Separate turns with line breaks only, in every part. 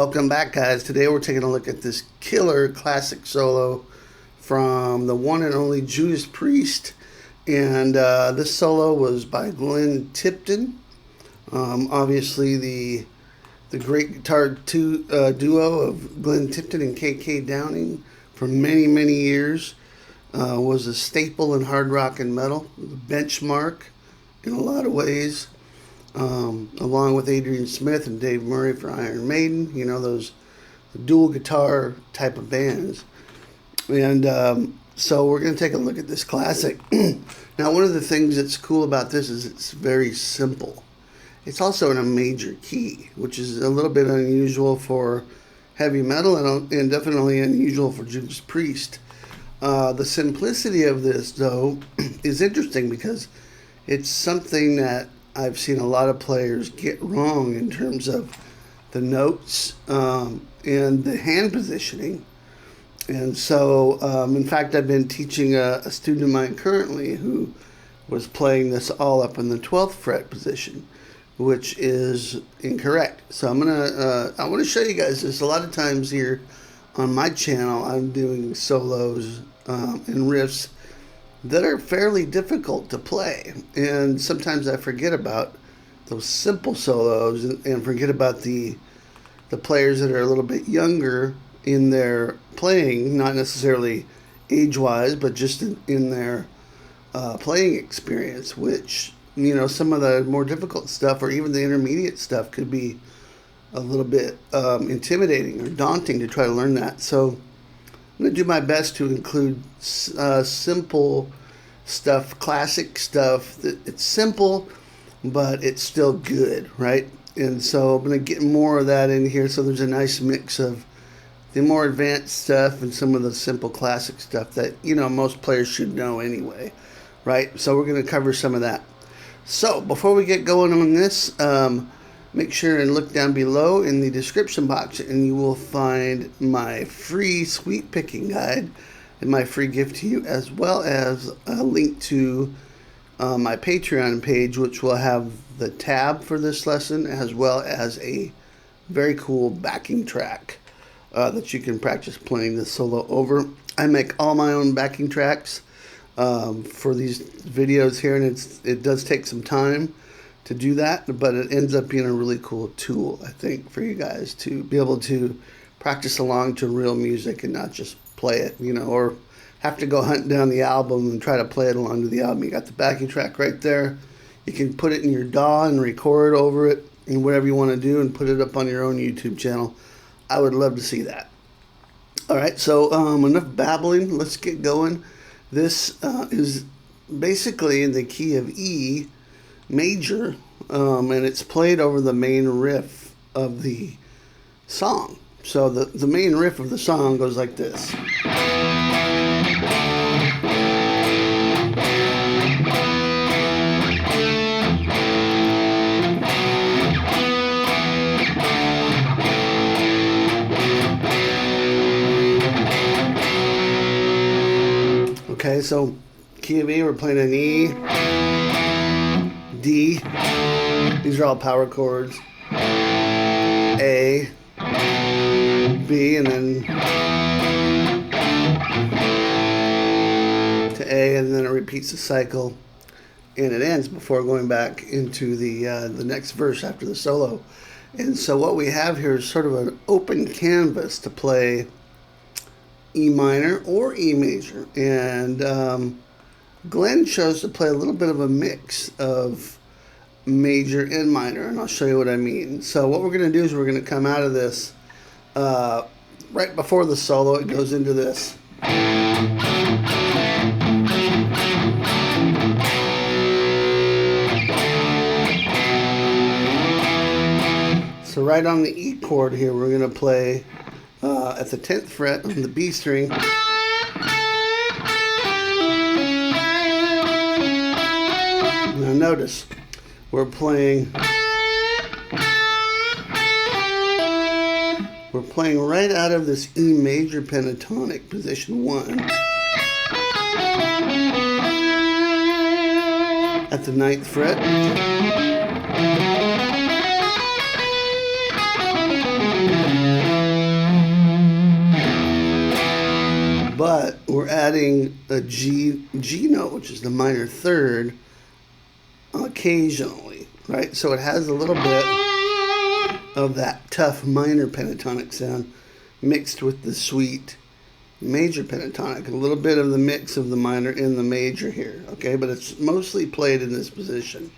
Welcome back, guys. Today we're taking a look at this killer classic solo from the one and only Judas Priest. And this solo was by Glenn Tipton. Obviously, the great guitar duo of Glenn Tipton and K.K. Downing for many, many years was a staple in hard rock and metal, the benchmark in a lot of ways. Along with Adrian Smith and Dave Murray for Iron Maiden, you know, those dual guitar type of bands. And so we're going to take a look at this classic. Now, one of the things that's cool about this is it's very simple. It's also in a major key, which is a little bit unusual for heavy metal and definitely unusual for Judas Priest. The simplicity of this, though, is interesting because it's something that I've seen a lot of players get wrong in terms of the notes and the hand positioning. And so, in fact, I've been teaching a student of mine currently who was playing this all up in the 12th fret position, which is incorrect. So I want to show you guys this. A lot of times here on my channel, I'm doing solos and riffs that are fairly difficult to play, and sometimes I forget about those simple solos and forget about the players that are a little bit younger in their playing, not necessarily age-wise, but just in their playing experience, which, you know, some of the more difficult stuff or even the intermediate stuff could be a little bit intimidating or daunting to try to learn that. So I'm going to do my best to include simple stuff, classic stuff. That it's simple, but it's still good, right? And so I'm going to get more of that in here. So there's a nice mix of the more advanced stuff and some of the simple classic stuff that, you know, most players should know anyway, right? So we're going to cover some of that. So before we get going on this, make sure and look down below in the description box and you will find my free sweet picking guide and my free gift to you, as well as a link to my Patreon page, which will have the tab for this lesson, as well as a very cool backing track that you can practice playing this solo over. I make all my own backing tracks for these videos here, and it does take some time to do that, but it ends up being a really cool tool, I think, for you guys to be able to practice along to real music and not just play it, you know, or have to go hunt down the album and try to play it along to the album. You got the backing track right there. You can put it in your DAW and record over it and whatever you want to do and put it up on your own YouTube channel. I would love to see that. All right, so enough babbling. Let's get going. This is basically in the key of E major, and it's played over the main riff of the song. So the main riff of the song goes like this. Okay, so key of E, we're playing an E, D, these are all power chords, A, B, and then to A, and then it repeats the cycle, and it ends before going back into the next verse after the solo. And so what we have here is sort of an open canvas to play E minor or E major, and Glenn chose to play a little bit of a mix of major and minor, and I'll show you what I mean. So what we're going to do is we're going to come out of this right before the solo. It goes into this. So right on the E chord here, we're going to play at the 10th fret on the B string. Now notice, we're playing right out of this E major pentatonic, position 1, at the 9th fret. but we're adding a G note, which is the minor third, occasionally, right? So it has a little bit of that tough minor pentatonic sound mixed with the sweet major pentatonic, a little bit of the mix of the minor in the major here, okay? But it's mostly played in this position.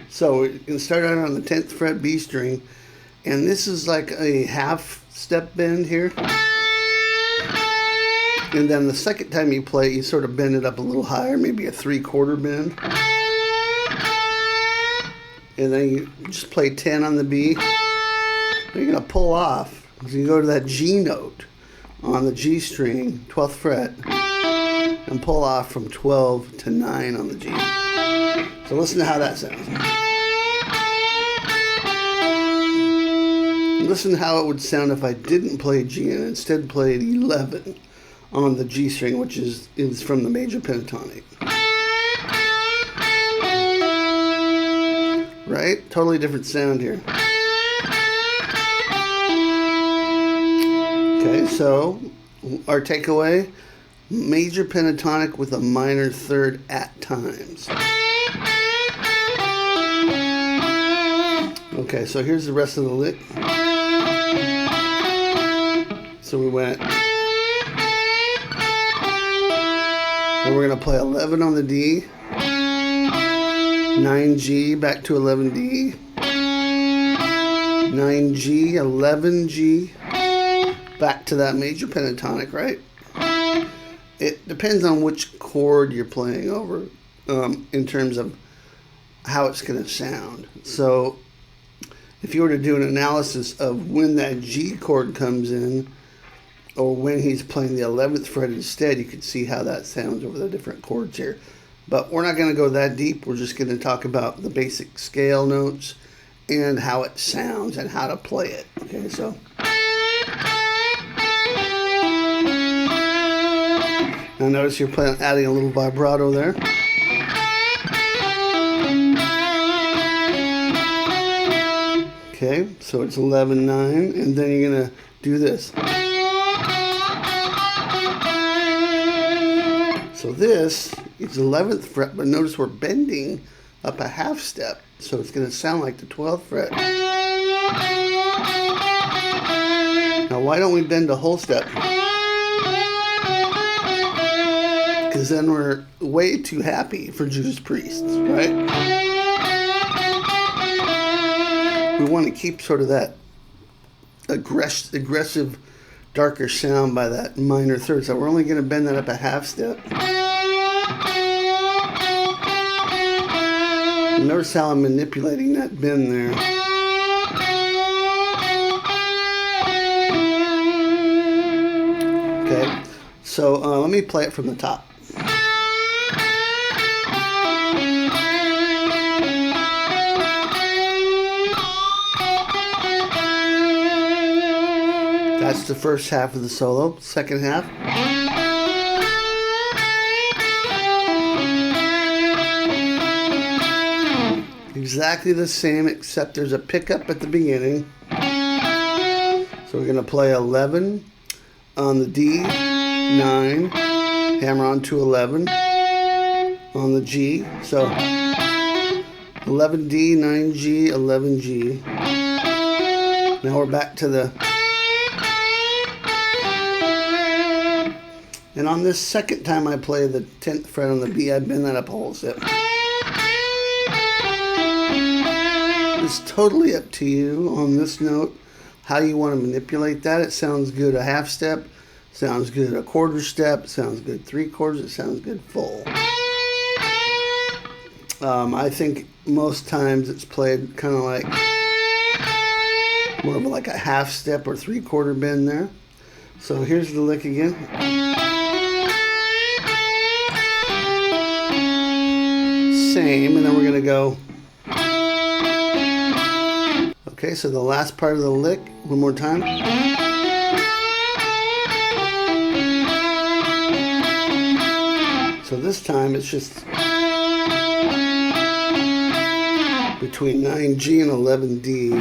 So we can start out on the 10th fret B string, and this is like a half step bend here. And then the second time you play it, you sort of bend it up a little higher, maybe a 3/4 bend. And then you just play 10 on the B. Then you're going to pull off. So you go to that G note on the G string, 12th fret, and pull off from 12 to 9 on the G. So listen to how that sounds. Listen to how it would sound if I didn't play G and instead played 11 on the G string, which is from the major pentatonic. Right? Totally different sound here. Okay, so our takeaway, major pentatonic with a minor third at times. Okay, so here's the rest of the lick. So we went, and we're going to play 11 on the D, 9G, back to 11D, 9G, 11G, back to that major pentatonic, right? It depends on which chord you're playing over in terms of how it's going to sound. So if you were to do an analysis of when that G chord comes in, or when he's playing the 11th fret instead, you could see how that sounds over the different chords here. But we're not going to go that deep. We're just going to talk about the basic scale notes and how it sounds and how to play it. Okay, so now notice you're adding a little vibrato there. Okay, so it's 11-9, and then you're going to do this. So this is 11th fret, but notice we're bending up a half step, so it's going to sound like the 12th fret. Now why don't we bend a whole step? Because then we're way too happy for Judas Priest, right? We want to keep sort of that aggressive, darker sound by that minor third. So we're only going to bend that up a half step. Notice how I'm manipulating that bend there. Okay, so let me play it from the top. That's the first half of the solo. Second half. Exactly the same, except there's a pickup at the beginning. So we're going to play 11 on the D, 9, hammer on to 11 on the G. So 11D, 9G, 11G. Now we're back to the... And on this second time I play the 10th fret on the B, I bend that up a whole step. It's totally up to you on this note, how you want to manipulate that. It sounds good a half step, sounds good a quarter step, it sounds good 3/4, it sounds good full. I think most times it's played kind of like more of like a half step or 3/4 bend there. So here's the lick again. Same, and then we're going to go. Okay, so the last part of the lick, one more time. So this time it's just between 9G and 11D.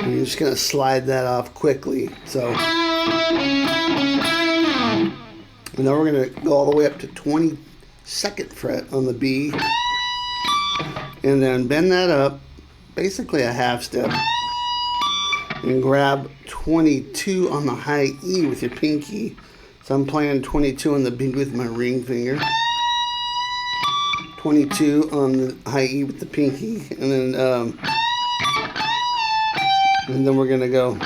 And you're just going to slide that off quickly. So And then we're going to go all the way up to 22nd fret on the B. And then bend that up, basically a half step. And grab 22 on the high E with your pinky. So I'm playing 22 on the B with my ring finger. 22 on the high E with the pinky. And then we're going to go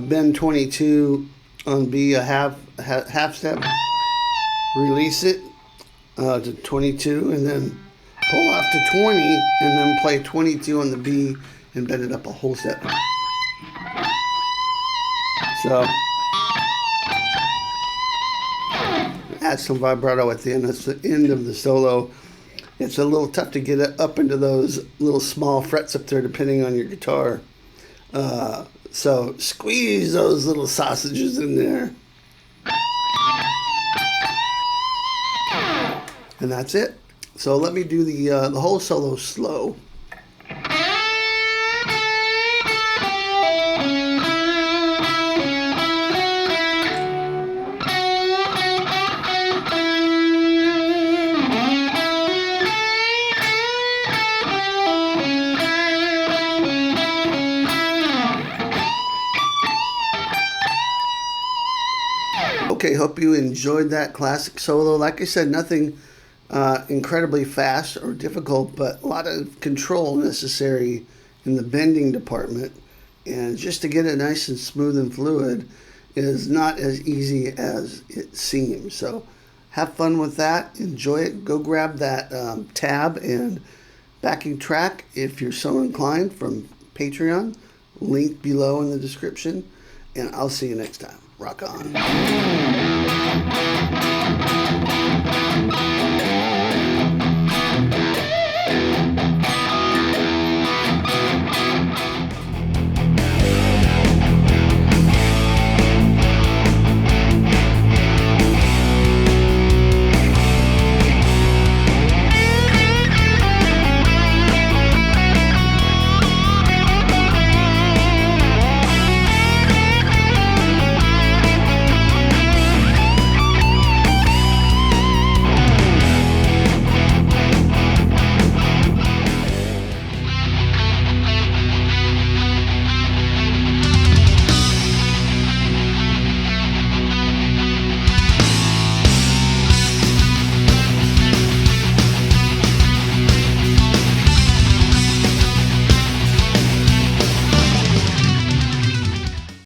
bend 22 on B, a half step, release it to 22, and then pull off to 20, and then play 22 on the B and bend it up a whole step. So add some vibrato at the end. That's the end of the solo. It's a little tough to get it up into those little small frets up there depending on your guitar. So squeeze those little sausages in there. And that's it. So let me do the whole solo slow. Okay, hope you enjoyed that classic solo. Like I said, nothing incredibly fast or difficult, but a lot of control necessary in the bending department. And just to get it nice and smooth and fluid is not as easy as it seems. So have fun with that. Enjoy it. Go grab that tab and backing track if you're so inclined from Patreon. Link below in the description. And I'll see you next time. Rock on.